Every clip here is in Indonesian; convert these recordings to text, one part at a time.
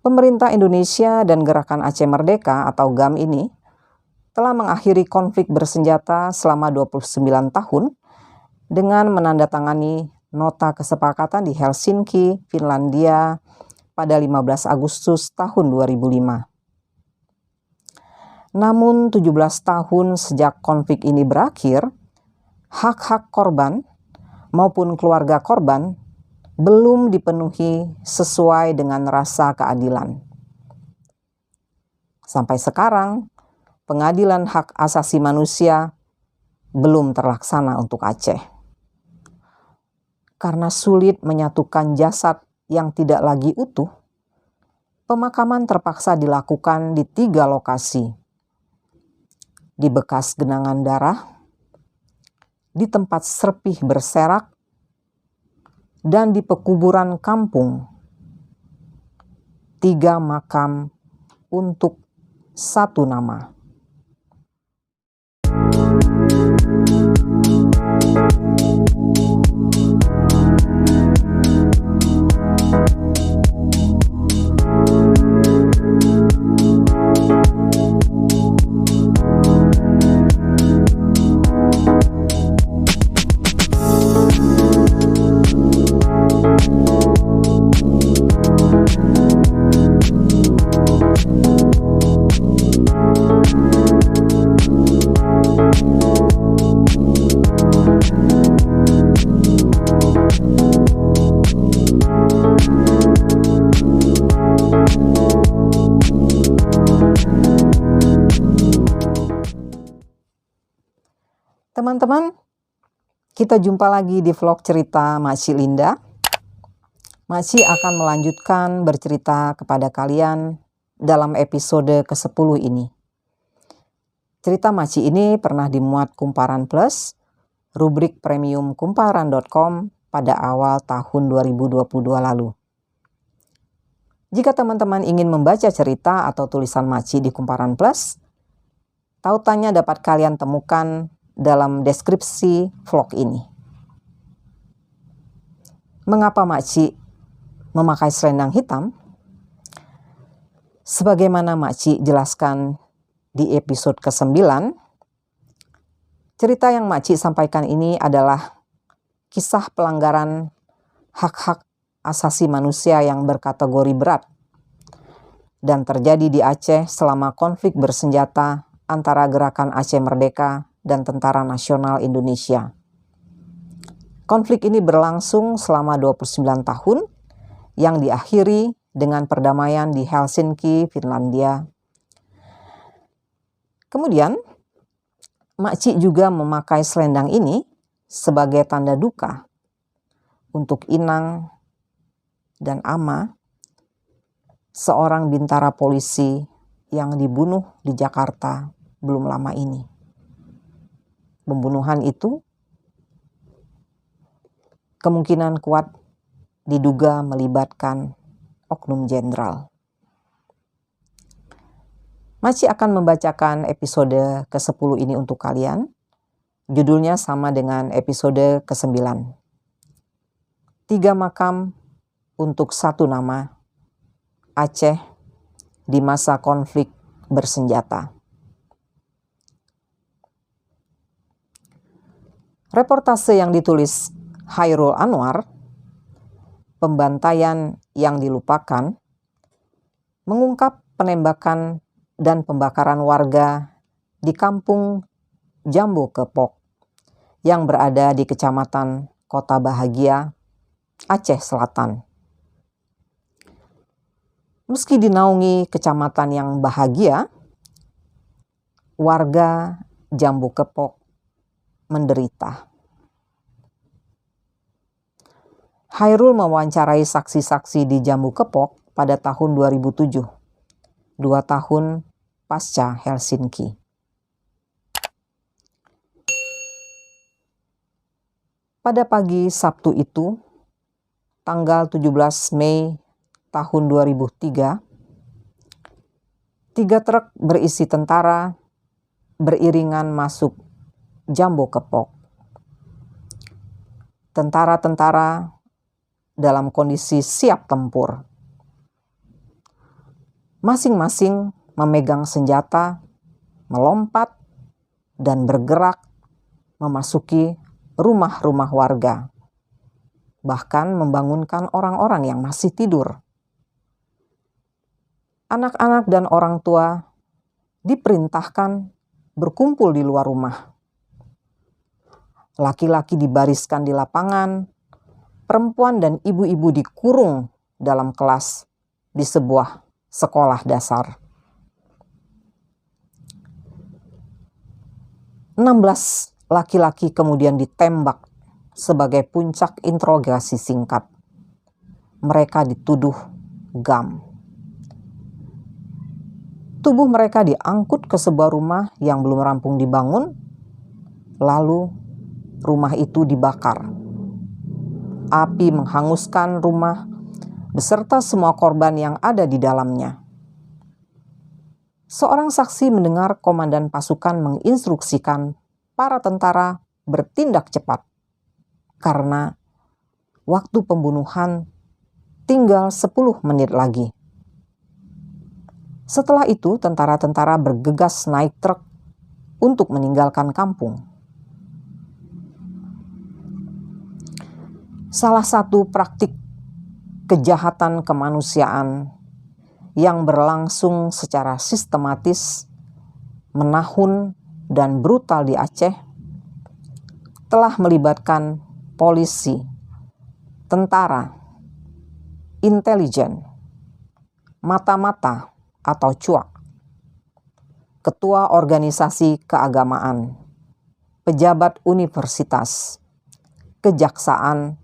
Pemerintah Indonesia dan Gerakan Aceh Merdeka atau GAM ini telah mengakhiri konflik bersenjata selama 29 tahun dengan menandatangani nota kesepakatan di Helsinki, Finlandia pada 15 Agustus tahun 2005. Namun 17 tahun sejak konflik ini berakhir, hak-hak korban maupun keluarga korban belum dipenuhi sesuai dengan rasa keadilan. Sampai sekarang, pengadilan hak asasi manusia belum terlaksana untuk Aceh. Karena sulit menyatukan jasad yang tidak lagi utuh, pemakaman terpaksa dilakukan di 3 lokasi. Di bekas genangan darah, di tempat serpih berserak, dan di pekuburan kampung. 3 makam untuk 1 nama. Teman-teman, kita jumpa lagi di vlog cerita Makci Linda. Makci akan melanjutkan bercerita kepada kalian dalam episode ke-10 ini. Cerita Makci ini pernah dimuat Kumparan Plus, rubrik premium kumparan.com pada awal tahun 2022 lalu. Jika teman-teman ingin membaca cerita atau tulisan Makci di Kumparan Plus, tautannya dapat kalian temukan dalam deskripsi vlog ini. Mengapa Makci memakai selendang hitam? Sebagaimana Makci jelaskan di episode ke-9, cerita yang Makci sampaikan ini adalah kisah pelanggaran hak-hak asasi manusia yang berkategori berat dan terjadi di Aceh selama konflik bersenjata antara Gerakan Aceh Merdeka dan Tentara Nasional Indonesia. Konflik ini berlangsung selama 29 tahun yang diakhiri dengan perdamaian di Helsinki, Finlandia. Kemudian, Makci juga memakai selendang ini sebagai tanda duka untuk Inang dan Ama, seorang bintara polisi yang dibunuh di Jakarta belum lama ini. Pembunuhan itu kemungkinan kuat diduga melibatkan oknum jenderal. Makci akan membacakan episode ke-10 ini untuk kalian. Judulnya sama dengan episode ke-9. 3 makam untuk 1 nama. Aceh di masa konflik bersenjata. Reportase yang ditulis Hairul Anwar, Pembantaian yang Dilupakan, mengungkap penembakan dan pembakaran warga di kampung Jambu Kepok yang berada di Kecamatan Kota Bahagia, Aceh Selatan. Meski dinaungi kecamatan yang bahagia, warga Jambu Kepok menderita. Hairul mewawancarai saksi-saksi di Jambu Kepok pada tahun 2007, 2 tahun pasca Helsinki. Pada pagi Sabtu itu, tanggal 17 Mei tahun 2003, 3 truk berisi tentara beriringan masuk Jambu Kepok. Tentara-tentara dalam kondisi siap tempur. Masing-masing memegang senjata, melompat, dan bergerak memasuki rumah-rumah warga, bahkan membangunkan orang-orang yang masih tidur. Anak-anak dan orang tua diperintahkan berkumpul di luar rumah. Laki-laki dibariskan di lapangan, perempuan dan ibu-ibu dikurung dalam kelas di sebuah sekolah dasar. 16 laki-laki kemudian ditembak sebagai puncak interogasi singkat. Mereka dituduh GAM. Tubuh mereka diangkut ke sebuah rumah yang belum rampung dibangun, lalu rumah itu dibakar. Api menghanguskan rumah beserta semua korban yang ada di dalamnya. Seorang saksi mendengar komandan pasukan menginstruksikan para tentara bertindak cepat karena waktu pembunuhan tinggal 10 menit lagi. Setelah itu, tentara-tentara bergegas naik truk untuk meninggalkan kampung. Salah satu praktik kejahatan kemanusiaan yang berlangsung secara sistematis, menahun, dan brutal di Aceh telah melibatkan polisi, tentara, intelijen, mata-mata atau cuak, ketua organisasi keagamaan, pejabat universitas, kejaksaan,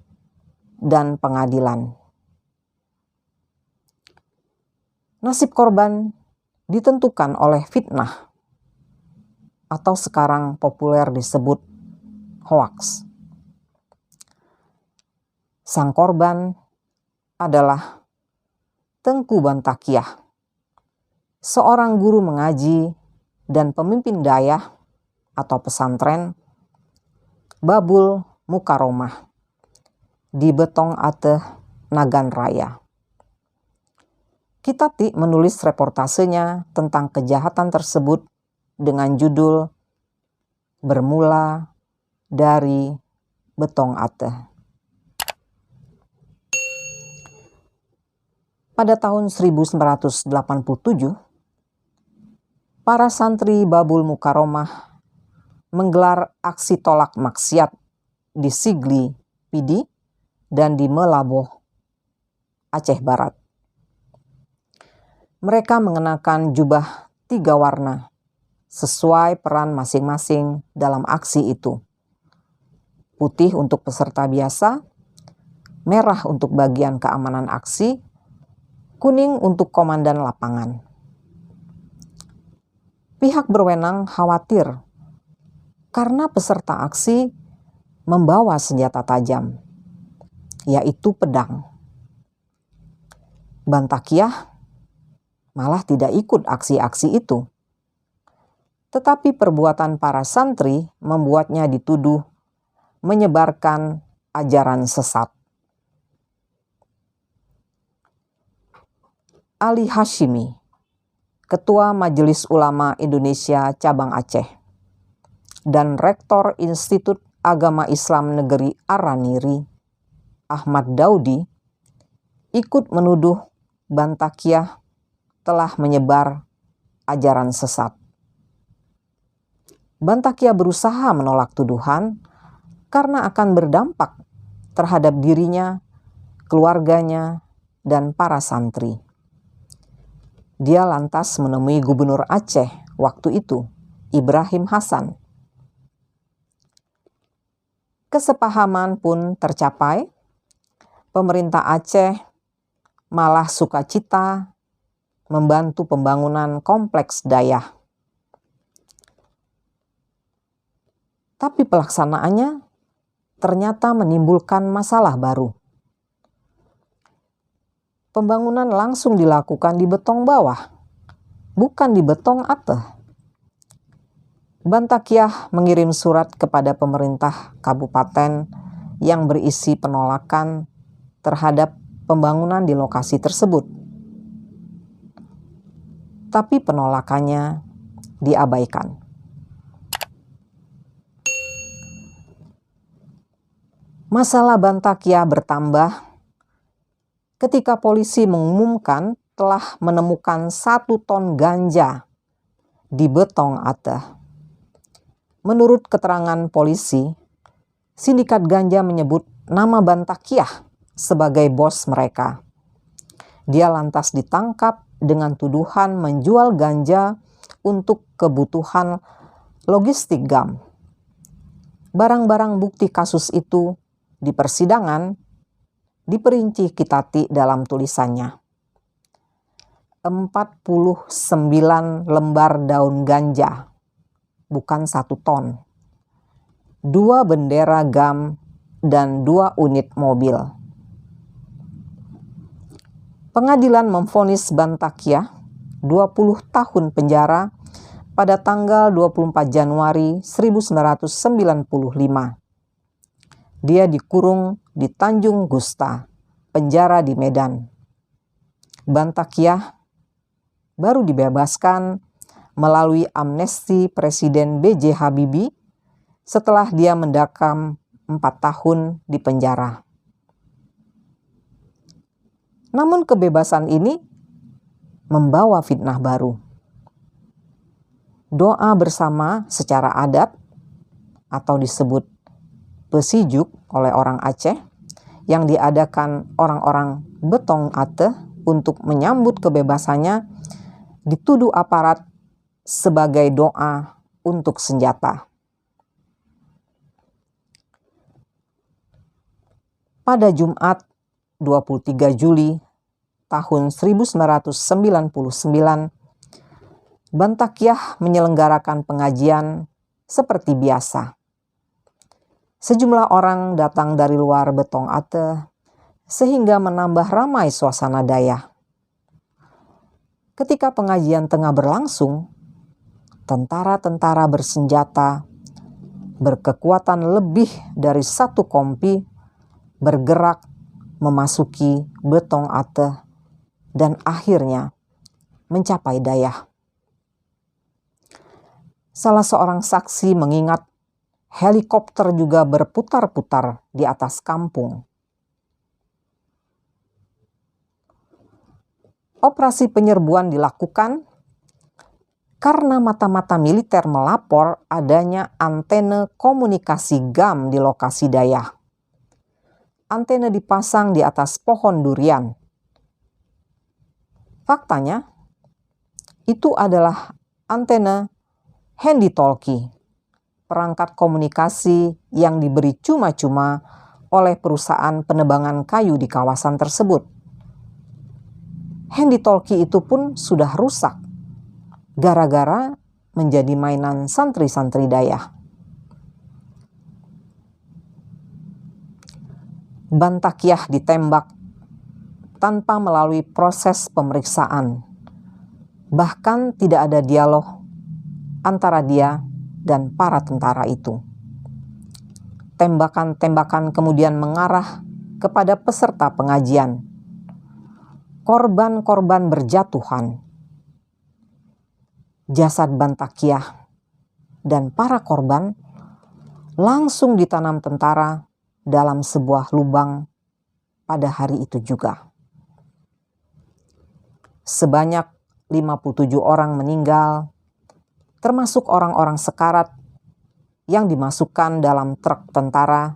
dan pengadilan. Nasib korban ditentukan oleh fitnah atau sekarang populer disebut hoaks. Sang korban adalah Tengku Bantakiah, seorang guru mengaji dan pemimpin dayah atau pesantren Babul Mukaromah di Betong Ateh, Nagan Raya. Kitati menulis reportasenya tentang kejahatan tersebut dengan judul Bermula dari Betong Ateh. Pada tahun 1987, para santri Babul Mukaromah menggelar aksi tolak maksiat di Sigli, Pidi, dan di Melaboh, Aceh Barat. Mereka mengenakan jubah 3 warna sesuai peran masing-masing dalam aksi itu. Putih untuk peserta biasa, merah untuk bagian keamanan aksi, kuning untuk komandan lapangan. Pihak berwenang khawatir karena peserta aksi membawa senjata tajam, yaitu pedang. Bantakiah malah tidak ikut aksi-aksi itu. Tetapi perbuatan para santri membuatnya dituduh menyebarkan ajaran sesat. Ali Hashimi, Ketua Majelis Ulama Indonesia Cabang Aceh, dan Rektor Institut Agama Islam Negeri Araniri, Ahmad Daudi, ikut menuduh Bantakiah telah menyebar ajaran sesat. Bantakiah berusaha menolak tuduhan karena akan berdampak terhadap dirinya, keluarganya, dan para santri. Dia lantas menemui Gubernur Aceh waktu itu, Ibrahim Hasan. Kesepahaman pun tercapai. Pemerintah Aceh malah sukacita membantu pembangunan kompleks dayah. Tapi pelaksanaannya ternyata menimbulkan masalah baru. Pembangunan langsung dilakukan di Betong Bawah, bukan di Betong Ateh. Bantakiah mengirim surat kepada pemerintah kabupaten yang berisi penolakan terhadap pembangunan di lokasi tersebut. tapi penolakannya diabaikan. Masalah Bantakia bertambah ketika polisi mengumumkan telah menemukan 1 ton ganja di Betong Ate. Menurut keterangan polisi, sindikat ganja menyebut nama Bantakia sebagai bos mereka. Dia lantas ditangkap dengan tuduhan menjual ganja untuk kebutuhan logistik GAM. Barang-barang bukti kasus itu di persidangan diperinci Kitati dalam tulisannya. 49 lembar daun ganja, bukan 1 ton. 2 bendera GAM dan 2 unit mobil. Pengadilan memvonis Bantakia 20 tahun penjara pada tanggal 24 Januari 1995. Dia dikurung di Tanjung Gusta, penjara di Medan. Bantakia baru dibebaskan melalui amnesti Presiden B.J. Habibie setelah dia mendekam 4 tahun di penjara. Namun kebebasan ini membawa fitnah baru. Doa bersama secara adat atau disebut Besijuk oleh orang Aceh yang diadakan orang-orang Betong Ate untuk menyambut kebebasannya dituduh aparat sebagai doa untuk senjata. Pada Jumat 23 Juli tahun 1999, Bantakia menyelenggarakan pengajian seperti biasa. Sejumlah orang datang dari luar Betong Ate sehingga menambah ramai suasana Dayak. Ketika pengajian tengah berlangsung, tentara-tentara bersenjata berkekuatan lebih dari 1 kompi bergerak memasuki Betong Ate dan akhirnya mencapai Dayak. Salah seorang saksi mengingat helikopter juga berputar-putar di atas kampung. Operasi penyerbuan dilakukan karena mata-mata militer melapor adanya antena komunikasi GAM di lokasi Dayak. Antena dipasang di atas pohon durian. Faktanya, itu adalah antena handy-talkie, perangkat komunikasi yang diberi cuma-cuma oleh perusahaan penebangan kayu di kawasan tersebut. Handy-talkie itu pun sudah rusak gara-gara menjadi mainan santri-santri Dayak. Bantakia ditembak tanpa melalui proses pemeriksaan. Bahkan tidak ada dialog antara dia dan para tentara itu. Tembakan-tembakan kemudian mengarah kepada peserta pengajian. Korban-korban berjatuhan. Jasad Bantakia dan para korban langsung ditanam tentara dalam sebuah lubang pada hari itu juga. Sebanyak 57 orang meninggal, termasuk orang-orang sekarat yang dimasukkan dalam truk tentara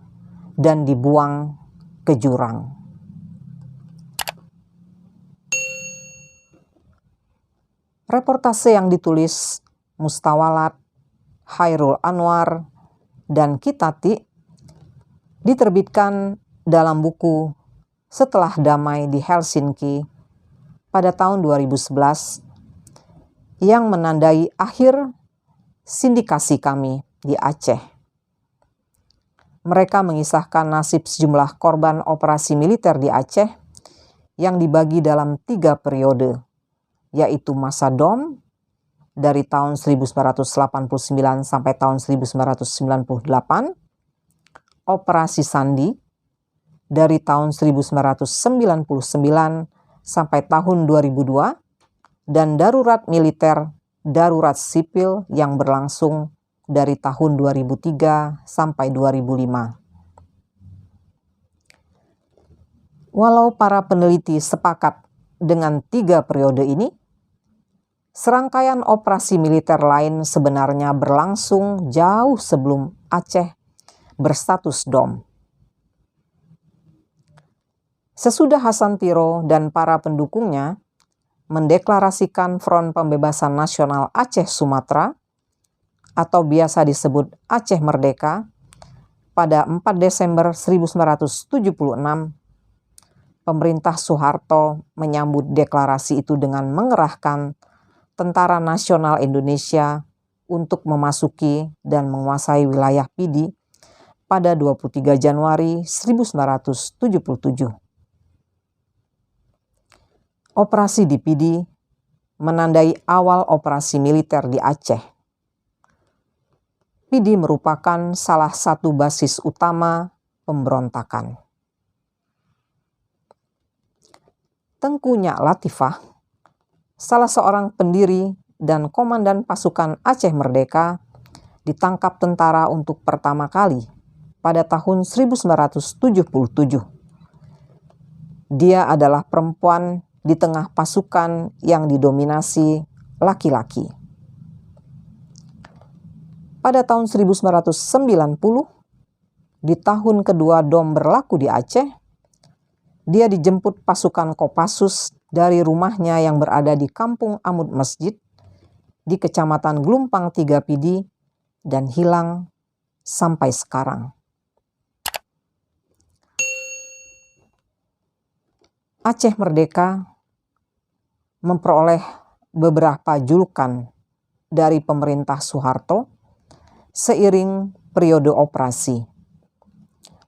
dan dibuang ke jurang. Reportase yang ditulis Mustawalat, Hairul Anwar, dan Kitati diterbitkan dalam buku Setelah Damai di Helsinki pada tahun 2011 yang menandai akhir sindikasi kami di Aceh. Mereka mengisahkan nasib sejumlah korban operasi militer di Aceh yang dibagi dalam 3 periode, yaitu masa DOM dari tahun 1989 sampai tahun 1998, Operasi Sandi dari tahun 1999 sampai tahun 2002, dan darurat militer, darurat sipil yang berlangsung dari tahun 2003 sampai 2005. Walau para peneliti sepakat dengan 3 periode ini, serangkaian operasi militer lain sebenarnya berlangsung jauh sebelum Aceh berstatus DOM. Sesudah Hasan Tiro dan para pendukungnya mendeklarasikan Front Pembebasan Nasional Aceh Sumatera atau biasa disebut Aceh Merdeka pada 4 Desember 1976, pemerintah Soeharto menyambut deklarasi itu dengan mengerahkan Tentara Nasional Indonesia untuk memasuki dan menguasai wilayah Pidi pada 23 Januari 1977. Operasi di Pidi menandai awal operasi militer di Aceh. Pidi merupakan salah satu basis utama pemberontakan. Tengku Nyak Latifah, salah seorang pendiri dan komandan pasukan Aceh Merdeka, ditangkap tentara untuk pertama kali pada tahun 1977. Dia adalah perempuan di tengah pasukan yang didominasi laki-laki. Pada tahun 1990, di tahun kedua DOM berlaku di Aceh, dia dijemput pasukan Kopassus dari rumahnya yang berada di Kampung Amud Masjid di Kecamatan Gelumpang 3 Pidi dan hilang sampai sekarang. Aceh Merdeka memperoleh beberapa julukan dari pemerintah Soeharto seiring periode operasi,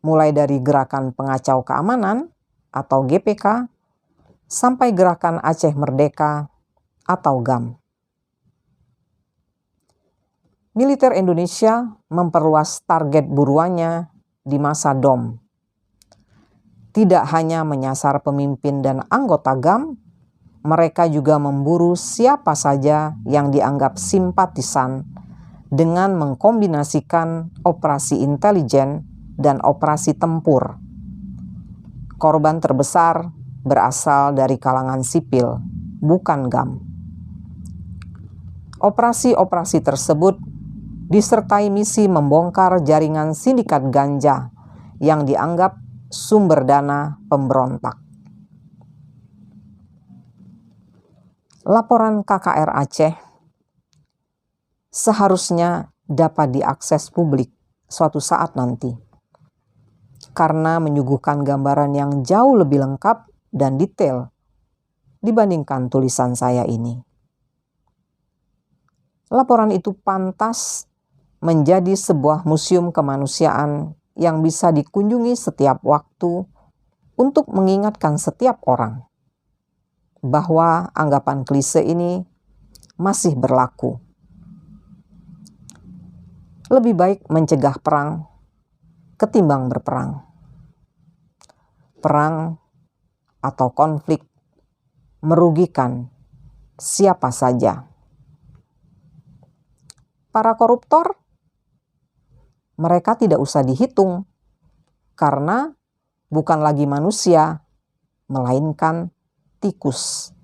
mulai dari Gerakan Pengacau Keamanan atau GPK sampai Gerakan Aceh Merdeka atau GAM. Militer Indonesia memperluas target buruannya di masa DOM. Tidak hanya menyasar pemimpin dan anggota GAM, mereka juga memburu siapa saja yang dianggap simpatisan dengan mengkombinasikan operasi intelijen dan operasi tempur. Korban terbesar berasal dari kalangan sipil, bukan GAM. Operasi-operasi tersebut disertai misi membongkar jaringan sindikat ganja yang dianggap sumber dana pemberontak. Laporan KKR Aceh seharusnya dapat diakses publik suatu saat nanti, karena menyuguhkan gambaran yang jauh lebih lengkap dan detail dibandingkan tulisan saya ini. Laporan itu pantas menjadi sebuah museum kemanusiaan yang bisa dikunjungi setiap waktu untuk mengingatkan setiap orang bahwa anggapan klise ini masih berlaku. Lebih baik mencegah perang ketimbang berperang. Perang atau konflik merugikan siapa saja. Para koruptor, mereka tidak usah dihitung karena bukan lagi manusia, melainkan tikus.